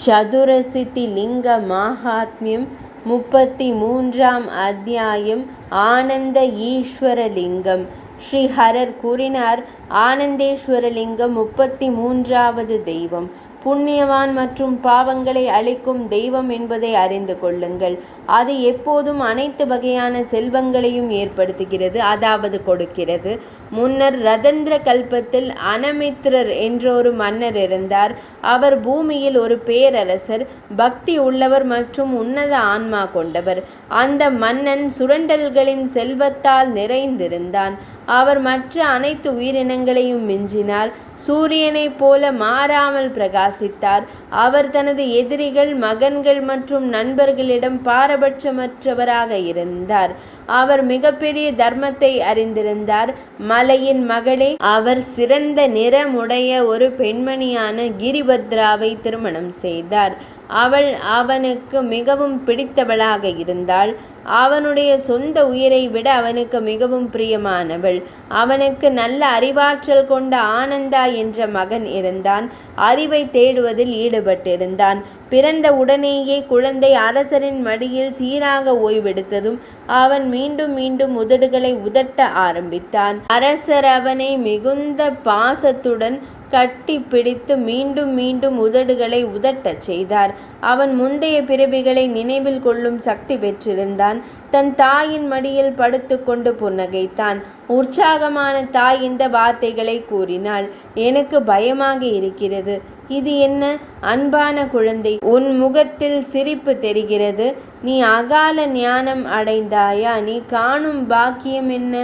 சதுரசித்தி லிங்க மாஹாத்மியம் 33ஆம் அத்தியாயம். ஆனந்த ஈஸ்வரலிங்கம். ஸ்ரீ ஹரர் கூறினார், ஆனந்தேஸ்வரலிங்கம் 33வது தெய்வம். புண்ணியவான் மற்றும் பாவங்களை அழிக்கும் தெய்வம் என்பதை அறிந்து கொள்ளுங்கள். அது எப்போதும் அனைத்து வகையான செல்வங்களையும் ஏற்படுத்துகிறது, அதாவது கொடுக்கிறது. முன்னர் ரதந்திர கல்பத்தில் அனமித்ரர் என்றொரு மன்னர் இருந்தார். அவர் பூமியில் ஒரு பேரரசர், பக்தி உள்ளவர் மற்றும் உன்னத ஆன்மா கொண்டவர். அந்த மன்னன் சுரண்டல்களின் செல்வத்தால் நிறைந்திருந்தான். அவர் மற்ற அனைத்து உயிரினங்களையும் மிஞ்சினார். சூரியனைப் போல மாறாமல் பிரகாசித்தார். அவர் தனது எதிரிகள், மகன்கள் மற்றும் நண்பர்களிடம் பாரபட்சமற்றவராக இருந்தார். அவர் மிகப்பெரிய தர்மத்தை அறிந்திருந்தார். மலையின் மகளே, அவர் சிறந்த நிறமுடைய ஒரு பெண்மணியான கிரிபத்ராவை திருமணம் செய்தார். அவள் அவனுக்கு மிகவும் பிடித்தவளாக இருந்தாள். அவனுடைய சொந்த உயிரை விட அவனுக்கு மிகவும் பிரியமானவள். அவனுக்கு நல்ல அறிவாற்றல் கொண்ட ஆனந்தா என்ற மகன் இருந்தான். அறிவை தேடுவதில் ஈடுபட்டிருந்தான். பிறந்த உடனேயே குழந்தை அரசரின் மடியில் சீராக ஓய்வெடுத்ததும் அவன் மீண்டும் மீண்டும் உதடுகளை உதட்ட ஆரம்பித்தான். அரசர் அவனை மிகுந்த பாசத்துடன் கட்டி பிடித்து மீண்டும் மீண்டும் உதடுகளை உதட்டச் செய்தார். அவன் முந்தைய பிறவிகளை நினைவில் கொள்ளும் சக்தி பெற்றிருந்தான். தன் தாயின் மடியில் படுத்து கொண்டு புன்னகைத்தான். உற்சாகமான தாய் இந்த வார்த்தைகளை கூறினாள், எனக்கு பயமாக இருக்கிறது. இது என்ன அன்பான குழந்தை, உன் முகத்தில் சிரிப்பு தெரிகிறது. நீ அகால ஞானம் அடைந்தாயா? நீ காணும் பாக்கியம் என்ன?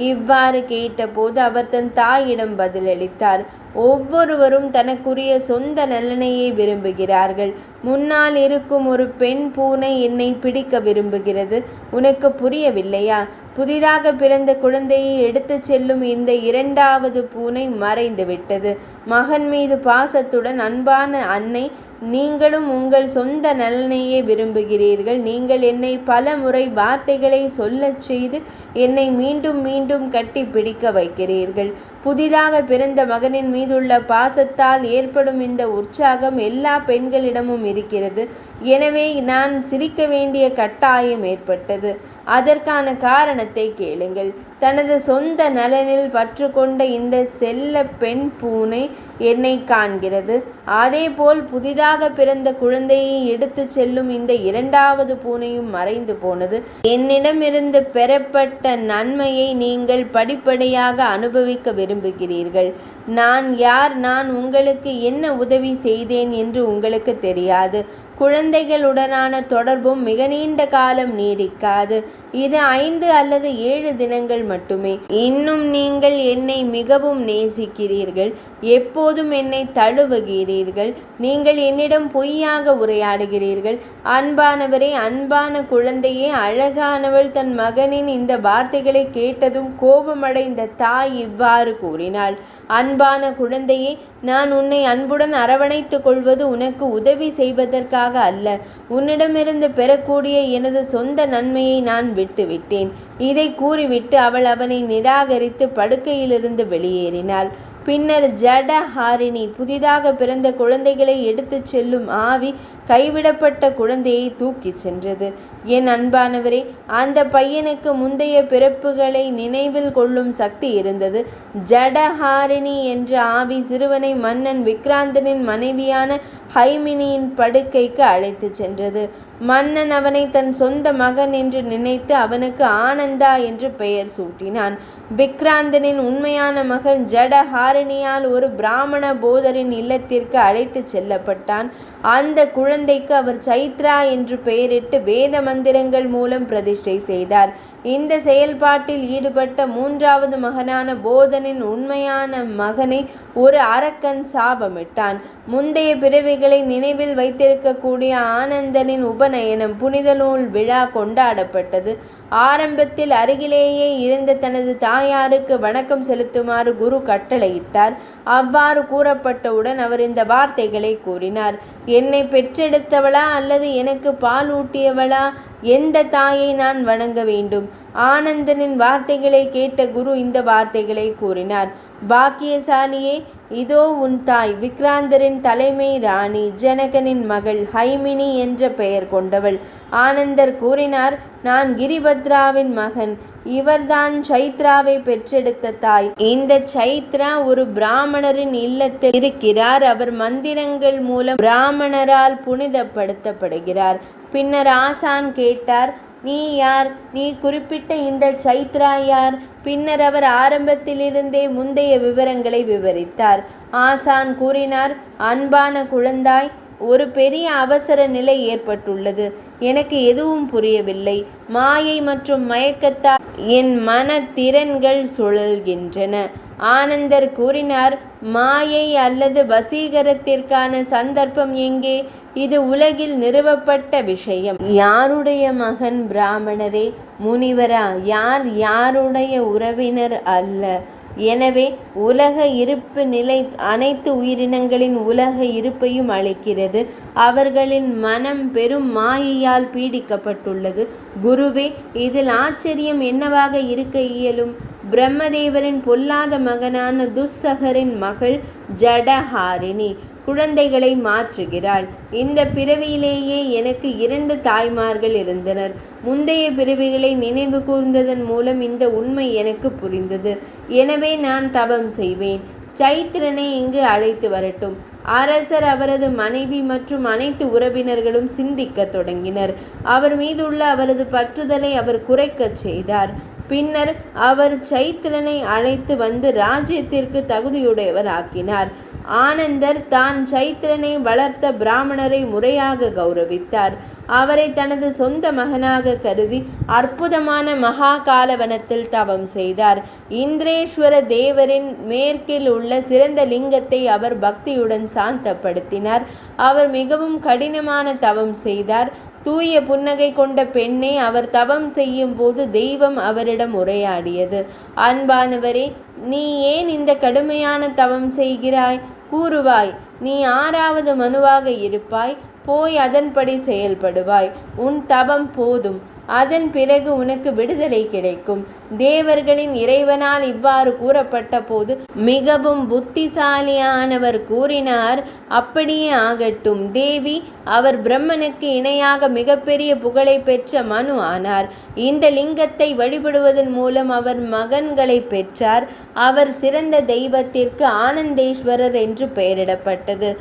இவ்வாறு கேட்டபோது அவர் தன் தாயிடம் பதிலளித்தார், ஒவ்வொருவரும் தனக்குரிய சொந்த நலனையே விரும்புகிறார்கள். முன்னால் இருக்கும் ஒரு பெண் பூனை என்னை பிடிக்க விரும்புகிறது. உனக்கு புரியவில்லையா? புதிதாக பிறந்த குழந்தையை எடுத்து செல்லும் இந்த இரண்டாவது பூனை மறைந்து விட்டது. மகன் மீது பாசத்துடன் அன்பான அன்னை, நீங்களும் உங்கள் சொந்த நலனையே விரும்புகிறீர்கள். நீங்கள் என்னை பல முறை வார்த்தைகளை சொல்லச் செய்து என்னை மீண்டும் மீண்டும் கட்டி பிடிக்க வைக்கிறீர்கள். புதிதாக பிறந்த மகனின் மீதுள்ள பாசத்தால் ஏற்படும் இந்த உற்சாகம் எல்லா பெண்களிடமும் இருக்கிறது. எனவே நான் சிரிக்க வேண்டிய கட்டாயம் ஏற்பட்டது. அதற்கான காரணத்தை கேளுங்கள். தனது சொந்த நலனில் பற்று கொண்ட இந்த செல்ல பெண் பூனை என்னை காண்கிறது. அதேபோல் புதிதாக பிறந்த குழந்தையை எடுத்து செல்லும் இந்த இரண்டாவது பூனையும் மறைந்து போனது. என்னிடமிருந்து பெறப்பட்ட நன்மையை நீங்கள் படிப்படியாக அனுபவிக்க விரும்புகிறீர்கள். நான் யார்? நான் உங்களுக்கு என்ன உதவி செய்தேன் என்று உங்களுக்கு தெரியாது. குழந்தைகளுடனான தொடர்பும் மிக நீண்ட காலம் நீடிக்காது. இது 5 அல்லது 7 தினங்கள் மட்டுமே. இன்னும் நீங்கள் என்னை மிகவும் நேசிக்கிறீர்கள். எப்போதும் என்னை தழுவுகிறீர்கள். நீங்கள் என்னிடம் பொய்யாக உரையாடுகிறீர்கள். அன்பானவரே, அன்பான குழந்தையே, அழகானவள். தன் மகனின் இந்த வார்த்தைகளை கேட்டதும் கோபமடைந்த தாய் இவ்வாறு கூறினாள், அன்பான குழந்தையே, நான் உன்னை அன்புடன் அரவணைத்துக் கொள்வது உனக்கு உதவி செய்வதற்காக அல்ல. உன்னிடமிருந்து பெறக்கூடிய எனது சொந்த நன்மையை நான் விட்டுவிட்டேன். இதை கூறிவிட்டு அவள் அவனை நிராகரித்து படுக்கையிலிருந்து வெளியேறினாள். பின்னர் ஜடஹாரிணி, புதிதாக பிறந்த குழந்தைகளை எடுத்துச் செல்லும் ஆவி, கைவிடப்பட்ட குழந்தையை தூக்கிச் சென்றது. என் அன்பானவரே, அந்த பையனுக்கு முந்தைய பிறப்புகளை நினைவில் கொள்ளும் சக்தி இருந்தது. ஜடஹாரிணி என்ற ஆவி சிறுவனை மன்னன் விக்ராந்தனின் மனைவியான ஹைமினியின் படுக்கைக்கு அழைத்து சென்றது. மன்னன் அவனை தன் சொந்த மகன் என்று நினைத்து அவனுக்கு ஆனந்தா என்று பெயர் சூட்டினான். விக்ராந்தனின் உண்மையான மகன் ஜடஹாரிணியால் ஒரு பிராமண போதரின் இல்லத்திற்கு அழைத்து செல்லப்பட்டான். அந்த குழந்தைக்கு அவர் சைத்ரா என்று பெயரிட்டு வேத மந்திரங்கள் மூலம் பிரதிஷ்டை செய்தார். இந்த செயல்பாட்டில் ஈடுபட்ட 3வது மகனான போதனின் உண்மையான மகனை ஒரு அரக்கன் சாபமிட்டான். முந்தைய பிறவிகளை நினைவில் வைத்திருக்கக்கூடிய ஆனந்தனின் உபநயனம் புனித நூல் விழா கொண்டாடப்பட்டது. ஆரம்பத்தில் அருகிலேயே இருந்த தனது தாயாருக்கு வணக்கம் செலுத்துமாறு குரு கட்டளையிட்டார். அவ்வாறு கூறப்பட்டவுடன் அவர் இந்த வார்த்தைகளை கூறினார், என்னை பெற்றெடுத்தவளா அல்லது எனக்கு பால் ஊட்டியவளா? எந்த தாயை நான் வணங்க வேண்டும்? ஆனந்தனின் வார்த்தைகளை கேட்ட குரு இந்த வார்த்தைகளை கூறினார். பாக்கியசாலியே, இதோ உன் தாய் விக்ராந்தரின் தலைமை ராணி, ஜனகனின் மகள் ஹைமினி என்ற பெயர் கொண்டவள். ஆனந்தர் கூறினார், நான் கிரிபத்ராவின் மகன். இவர்தான் சைத்ராவை பெற்றெடுத்த தாய். இந்த சைத்ரா ஒரு பிராமணரின் இல்லத்தில் இருக்கிறார். அவர் மந்திரங்கள் மூலம் பிராமணரால் புனிதப்படுத்தப்படுகிறார். பின்னர் ஆசான் கேட்டார், நீ யார்? நீ குறிப்பிட்ட இந்த சைத்ரா யார்? பின்னர் அவர் ஆரம்பத்திலிருந்தே முந்தைய விவரங்களை விவரித்தார். ஆசான் கூறினார், அன்பான குழந்தாய், ஒரு பெரிய அவசர நிலை ஏற்பட்டுள்ளது. எனக்கு எதுவும் புரியவில்லை. மாயை மற்றும் மயக்கத்தால் என் மனத்திறன்கள் சுழல்கின்றன. ஆனந்தர் கூறினார், மாயை அல்லது வசீகரத்திற்கான சந்தர்ப்பம் எங்கே? இது உலகில் நிறுவப்பட்ட விஷயம். யாருடைய மகன் பிராமணரே? முனிவரா? யாருடைய உறவினர் அல்ல. எனவே உலக இருப்பு நிலை அனைத்து உயிரினங்களின் உலக இருப்பையும் அளிக்கிறது. அவர்களின் மனம் பெரும் மாயையால் பீடிக்கப்பட்டுள்ளது. குருவே, இதில் ஆச்சரியம் என்னவாக இருக்க இயலும்? பிரம்மதேவரின் பொல்லாத மகனான துஸ்ஸகரின் மகள் ஜடஹாரிணி குழந்தைகளை மாற்றுகிறாள். இந்த பிறவியிலேயே எனக்கு 2 தாய்மார்கள் இருந்தனர். முந்தைய பிறவிகளை நினைவு கூர்ந்ததன் மூலம் இந்த உண்மை எனக்கு புரிந்தது. எனவே நான் தவம் செய்வேன். சைத்திரனை இங்கு அழைத்து வரட்டும். அரசர், அவரது மனைவி மற்றும் அனைத்து உறவினர்களும் சிந்திக்க தொடங்கினர். அவர் மீதுள்ள அவரது பற்றுதலை அவர் குறைக்கச் செய்தார். பின்னர் அவர் சைத்திரனை அழைத்து வந்து ராஜ்யத்திற்கு தகுதியுடையவர் ஆக்கினார். ஆனந்தர் தான் சைத்திரனை வளர்த்த பிராமணரை முறையாக கௌரவித்தார். அவரை தனது சொந்த மகனாக கருதி அற்புதமான மகாகாலவனத்தில் தவம் செய்தார். இந்திரேஸ்வர தேவரின் மேற்கில் உள்ள சிறந்த லிங்கத்தை அவர் பக்தியுடன் சாந்தப்படுத்தினார். அவர் மிகவும் கடினமான தவம் செய்தார். தூய புன்னகை கொண்ட பெண்ணே, அவர் தவம் செய்யும் போது தெய்வம் அவரிடம் உரையாடியது. அன்பானவரே, நீ ஏன் இந்த கடுமையான தவம் செய்கிறாய்? கூறுவாய். நீ 6வது மனுவாக இருப்பாய். போய் அதன்படி செயல்படுவாய். உன் தவம் போதும். அதன் பிறகு உனக்கு விடுதலை கிடைக்கும். தேவர்களின் இறைவனால் இவ்வாறு கூறப்பட்ட போது மிகவும் புத்திசாலியானவர் கூறினார், அப்படியே ஆகட்டும். தேவி, அவர் பிரம்மனுக்கு இணையாக மிகப்பெரிய புகழை பெற்ற மனு ஆனார். இந்த லிங்கத்தை வழிபடுவதன் மூலம் அவர் மகன்களை பெற்றார். அவர் சிறந்த தெய்வத்திற்கு ஆனந்தேஸ்வரர் என்று பெயரிடப்பட்டது.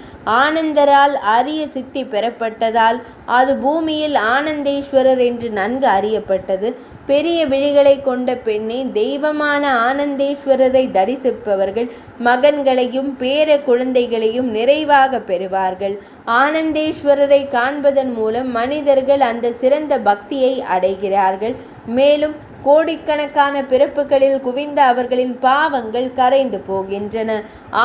ஆனந்தரால் அரிய சித்தி பெறப்பட்டதால் அது பூமியில் ஆனந்தேஸ்வரர் என்று நன்கு அறியப்பட்டது. பெரிய விழிகளை கொண்ட பெண்ணே, தெய்வமான ஆனந்தேஸ்வரரை தரிசிப்பவர்கள் மகன்களையும் பேர குழந்தைகளையும் நிறைவாக பெறுவார்கள். ஆனந்தேஸ்வரரை காண்பதன் மூலம் மனிதர்கள் அந்த சிறந்த பக்தியை அடைகிறார்கள். மேலும் கோடிக்கணக்கான பிறப்புகளில் குவிந்த அவர்களின் பாவங்கள் கரைந்து போகின்றன.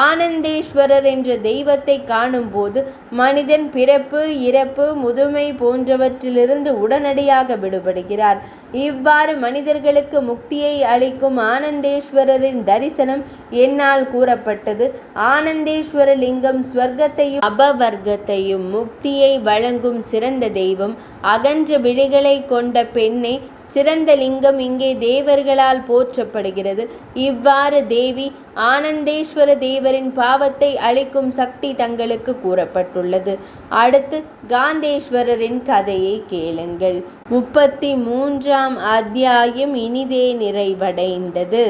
ஆனந்தேஸ்வரர் என்ற தெய்வத்தை காணும்போது மனிதன் பிறப்பு, இறப்பு, முதுமை போன்றவற்றிலிருந்து உடனடியாக விடுபடுகிறார். இவ்வாறு மனிதர்களுக்கு முக்தியை அளிக்கும் ஆனந்தேஸ்வரரின் தரிசனம் என்னால் கூறப்பட்டது. ஆனந்தேஸ்வர லிங்கம் ஸ்வர்க்கத்தையும் அபவர்க்கத்தையும் முக்தியை வழங்கும் சிறந்த தெய்வம். அகன்ற விழிகளை கொண்ட பெண்ணே, சிறந்த லிங்கம் இங்கே தேவர்களால் போற்றப்படுகிறது. இவ்வாறு தேவி ஆனந்தேஸ்வர தேவரின் பாவத்தை அளிக்கும் சக்தி தங்களுக்கு கூறப்பட்டுள்ளது. அடுத்து காந்தேஸ்வரரின் கதையை கேளுங்கள். 33ஆம் அத்தியாயம் இனிதே நிறைவடைந்தது.